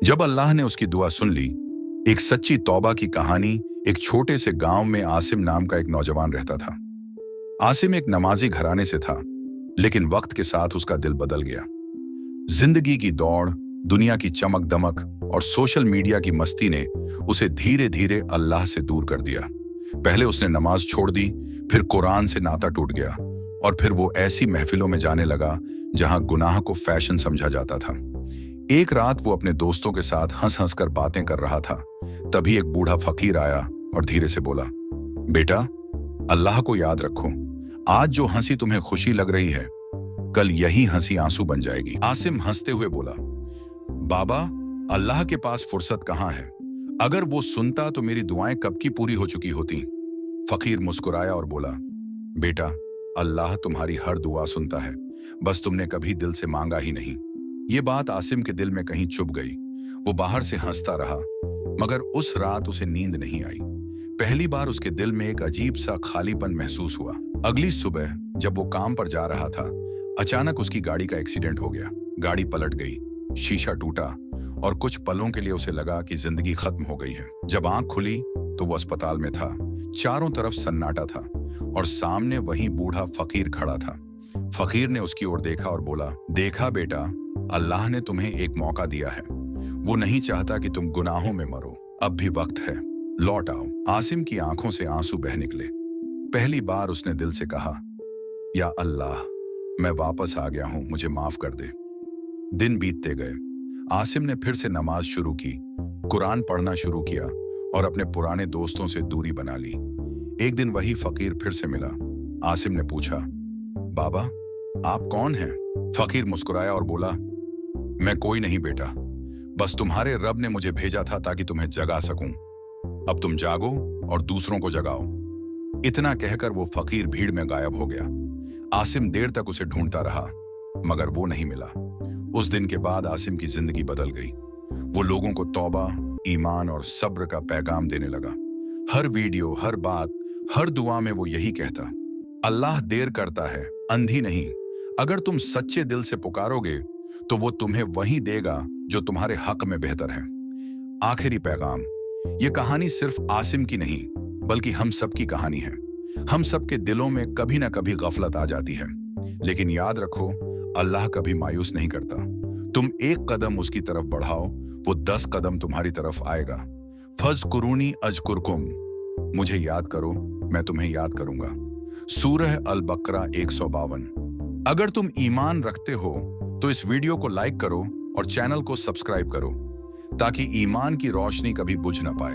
जब अल्लाह ने उसकी दुआ सुन ली, एक सच्ची तौबा की कहानी। एक छोटे से गांव में आसिम नाम का एक नौजवान रहता था। आसिम एक नमाजी घराने से था, लेकिन वक्त के साथ उसका दिल बदल गया। जिंदगी की दौड़, दुनिया की चमक दमक और सोशल मीडिया की मस्ती ने उसे धीरे धीरे अल्लाह से दूर कर दिया। पहले उसने नमाज छोड़ दी, फिर कुरान से नाता टूट गया और फिर वो ऐसी महफिलों में जाने लगा जहां गुनाह को फैशन समझा जाता था। एक रात वो अपने दोस्तों के साथ हंस हंस कर बातें कर रहा था। तभी एक बूढ़ा फकीर आया और धीरे से बोला, बेटा, अल्लाह को याद रखो। आज जो हंसी तुम्हें खुशी लग रही है, कल यही हंसी आंसू बन जाएगी। आसिम हंसते हुए बोला, बाबा, अल्लाह के पास फुर्सत कहाँ है? अगर वो सुनता तो मेरी दुआएं कब की पूरी हो चुकी होती। फकीर मुस्कुराया और बोला, बेटा, अल्लाह तुम्हारी हर दुआ सुनता है, बस तुमने कभी दिल से मांगा ही नहीं। ये बात आसिम के दिल में कहीं चुभ गई। वो बाहर से हंसता रहा, मगर उस रात उसे नींद नहीं आई। पहली बार उसके दिल में एक अजीब सा खालीपन महसूस हुआ। अगली सुबह जब वो काम पर जा रहा था, अचानक उसकी गाड़ी का एक्सीडेंट हो गया। गाड़ी पलट गई, शीशा टूटा और कुछ पलों के लिए उसे लगा कि जिंदगी खत्म हो गई है। जब आंख खुली तो वो अस्पताल में था। चारों तरफ सन्नाटा था और सामने वही बूढ़ा फकीर खड़ा था। फकीर ने उसकी ओर देखा और बोला, देखा बेटा, अल्लाह ने तुम्हें एक मौका दिया है। वो नहीं चाहता कि तुम गुनाहों में मरो। अब भी वक्त है, लौट आओ। आसिम की आंखों से आंसू बह निकले। पहली बार उसने दिल से कहा, या अल्लाह, मैं वापस आ गया हूं, मुझे माफ कर दे। दिन बीतते गए। आसिम ने फिर से नमाज शुरू की, कुरान पढ़ना शुरू किया और अपने पुराने दोस्तों से दूरी बना ली। एक दिन वही फकीर फिर से मिला। आसिम ने पूछा, बाबा, आप कौन हैं? फकीर मुस्कुराया और बोला, मैं कोई नहीं बेटा, बस तुम्हारे रब ने मुझे भेजा था ताकि तुम्हें जगा सकूं। अब तुम जागो और दूसरों को जगाओ। इतना कहकर वो फकीर भीड़ में गायब हो गया। आसिम देर तक उसे ढूंढता रहा, मगर वो नहीं मिला। उस दिन के बाद आसिम की जिंदगी बदल गई। वो लोगों को तौबा, ईमान और सब्र का पैगाम देने लगा। हर वीडियो, हर बात, हर दुआ में वो यही कहता, अल्लाह देर करता है, अंधी नहीं। अगर तुम सच्चे दिल से पुकारोगे तो वो तुम्हें वही देगा जो तुम्हारे हक में बेहतर है। आखिरी पैगाम, ये कहानी सिर्फ आसिम की नहीं, बल्कि हम सब की कहानी है। हम सब के दिलों में कभी ना कभी गफलत आ जाती है, लेकिन याद रखो, अल्लाह कभी मायूस नहीं करता। तुम एक कदम उसकी तरफ बढ़ाओ, वो 10 कदम तुम्हारी तरफ आएगा। फज़कुरूनी अज़कुरकुम, मुझे याद करो, मैं तुम्हें याद करूंगा। सूरह अल बकरा 152। अगर तुम ईमान रखते हो तो इस वीडियो को लाइक करो और चैनल को सब्सक्राइब करो, ताकि ईमान की रोशनी कभी बुझ ना पाए।